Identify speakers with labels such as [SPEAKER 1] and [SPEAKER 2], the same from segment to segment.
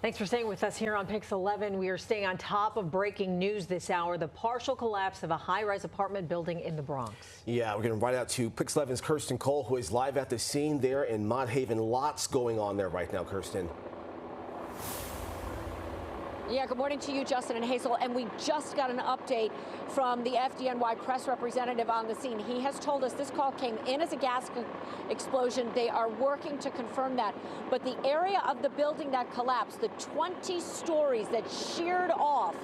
[SPEAKER 1] Thanks for staying with us here on Pix 11. We are staying on top of breaking news this hour, the partial collapse of a high-rise apartment building in the Bronx.
[SPEAKER 2] Yeah, we're going to right out to Pix 11's Kirsten Cole, who is live at the scene there in Mott Haven. Lots going on there right now, Kirsten.
[SPEAKER 3] Yeah, good morning to you, Justin and Hazel. And we just got an update from the FDNY press representative on the scene. He has told us this call came in as a gas explosion. They are working to confirm that. But the area of the building that collapsed, the 20 stories that sheared off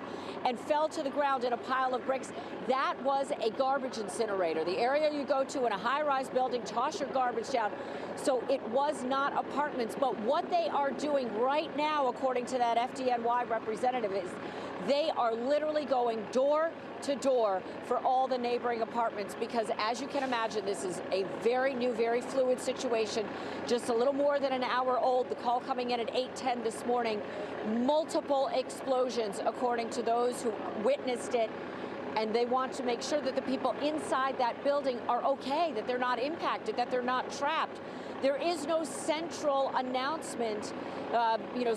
[SPEAKER 3] and fell to the ground in a pile of bricks, that was a garbage incinerator. The area you go to in a high-rise building, toss your garbage down. So it was not apartments. But what they are doing right now, according to that FDNY representative, is they are literally going door to door for all the neighboring apartments, because as you can imagine, this is a very new, very fluid situation. Just a little more than an hour old. The call coming in at 8:10 this morning. Multiple explosions, according to those who witnessed it. And they want to make sure that the people inside that building are okay, that they're not impacted, that they're not trapped. There is no central announcement,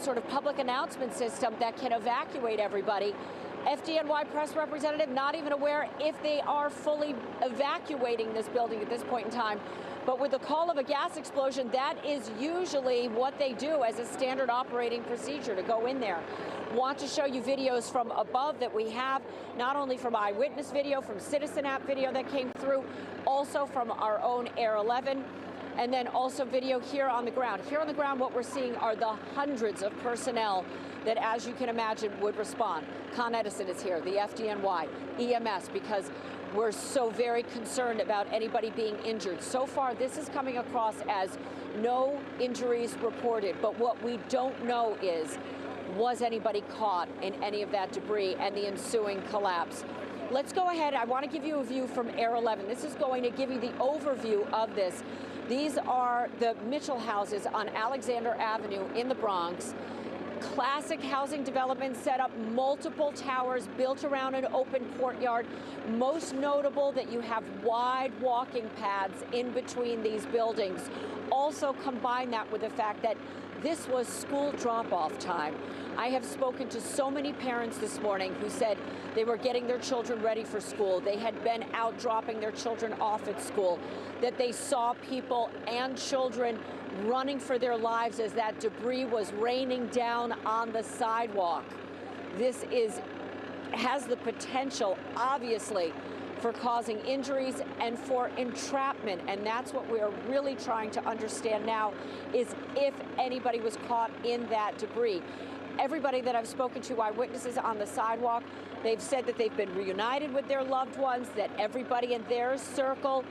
[SPEAKER 3] sort of public announcement system that can evacuate everybody. FDNY press representative not even aware if they are fully evacuating this building at this point in time. But with the call of a gas explosion, that is usually what they do as a standard operating procedure, to go in there. Want to show you videos from above that we have, not only from eyewitness video, from Citizen App video that came through, also from our own Air 11. And then also video here on the ground. Here on the ground, what we're seeing are the hundreds of personnel that, as you can imagine, would respond. Con Edison is here, the FDNY, EMS, because we're so very concerned about anybody being injured. So far, this is coming across as no injuries reported. But what we don't know is, was anybody caught in any of that debris and the ensuing collapse? Let's go ahead. I want to give you a view from Air 11. This is going to give you the overview of this. These are the Mitchell houses on Alexander Avenue in the Bronx. Classic housing development set up, multiple towers built around an open courtyard. Most notable that you have wide walking paths in between these buildings. Also combine that with the fact that this was school drop-off time. I have spoken to so many parents this morning who said they were getting their children ready for school. They had been out dropping their children off at school, that they saw people and children running for their lives as that debris was raining down on the sidewalk. This has the potential, obviously, for causing injuries and for entrapment. And that's what we're really trying to understand now, is if anybody was caught in that debris. Everybody that I've spoken to, eyewitnesses on the sidewalk, they've said that they've been reunited with their loved ones, that everybody in their circle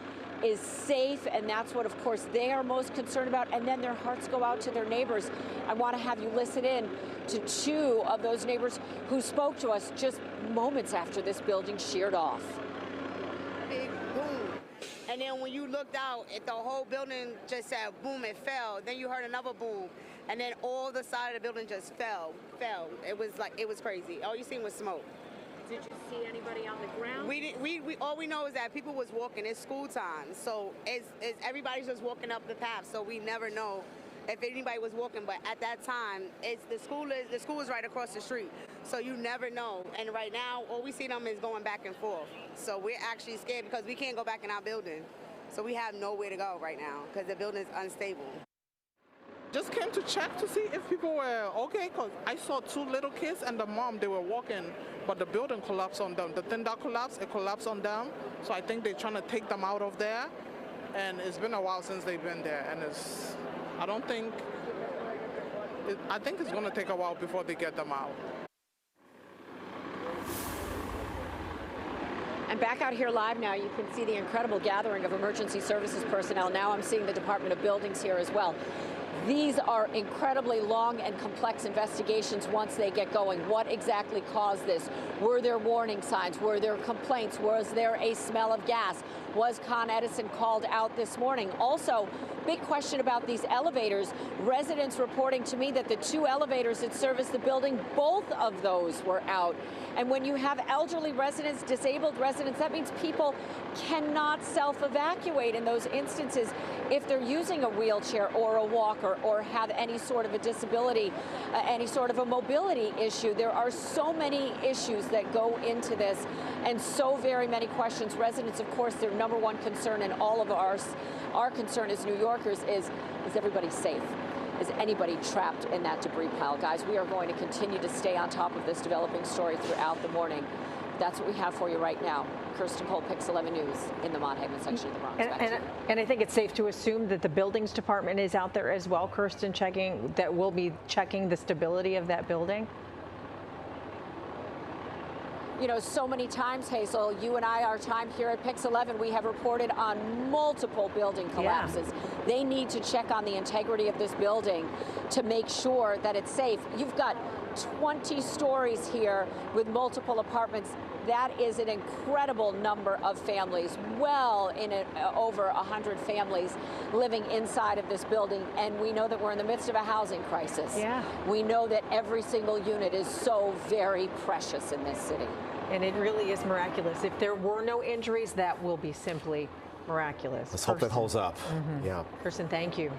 [SPEAKER 3] is safe, and that's what, of course, they are most concerned about. And then their hearts go out to their neighbors. I want to have you listen in to two of those neighbors who spoke to us just moments after this building sheared off.
[SPEAKER 4] Big boom. And then when you looked out, the whole building just said boom, it fell. Then you heard another boom. And then all the side of the building just fell. It was crazy. All you seen was smoke.
[SPEAKER 3] Did you see anybody on the ground?
[SPEAKER 4] We all we know is that people was walking. It's school time, so everybody's just walking up the path. So we never know if anybody was walking. But at that time, the school is right across the street. So you never know. And right now, all we see them is going back and forth. So we're actually scared because we can't go back in our building. So we have nowhere to go right now because the building is unstable.
[SPEAKER 5] Just came to check to see if people were okay, because I saw two little kids and the mom, they were walking, but the building collapsed on them. The thing that collapsed, it collapsed on them. So I think they're trying to take them out of there. And it's been a while since they've been there. And I think it's going to take a while before they get them out.
[SPEAKER 3] And back out here live now, you can see the incredible gathering of emergency services personnel. Now I'm seeing the Department of Buildings here as well. These are incredibly long and complex investigations once they get going. What exactly caused this? Were there warning signs? Were there complaints? Was there a smell of gas? was Con Edison called out this morning. Also, big question about these elevators. Residents reporting to me that the 2 elevators that service the building, both of those were out. And when you have elderly residents, disabled residents, that means people cannot self-evacuate in those instances if they're using a wheelchair or a walker or have any sort of a disability, any sort of a mobility issue. There are so many issues that go into this and so very many questions. Residents, of course, their number one concern, and all of our concern as New Yorkers is everybody safe? Is anybody trapped in that debris pile? Guys, we are going to continue to stay on top of this developing story throughout the morning. That's what we have for you right now. Kirsten Cole, Pix 11 News in the Mott Haven section of the Bronx.
[SPEAKER 1] And I think it's safe to assume that the buildings department is out there as well, Kirsten, will be checking the stability of that building.
[SPEAKER 3] You know, so many times, Hazel, you and I, our time here at Pix 11, we have reported on multiple building collapses. Yeah. They need to check on the integrity of this building to make sure that it's safe. You've got 20 stories here with multiple apartments. That is an incredible number of families, over 100 families living inside of this building. And we know that we're in the midst of a housing crisis.
[SPEAKER 1] Yeah.
[SPEAKER 3] We know that every single unit is so very precious in this city.
[SPEAKER 1] And it really is miraculous. If there were no injuries, that will be simply miraculous.
[SPEAKER 2] Let's hope that holds up.
[SPEAKER 1] Mm-hmm.
[SPEAKER 2] Yeah.
[SPEAKER 1] Kirsten, thank you.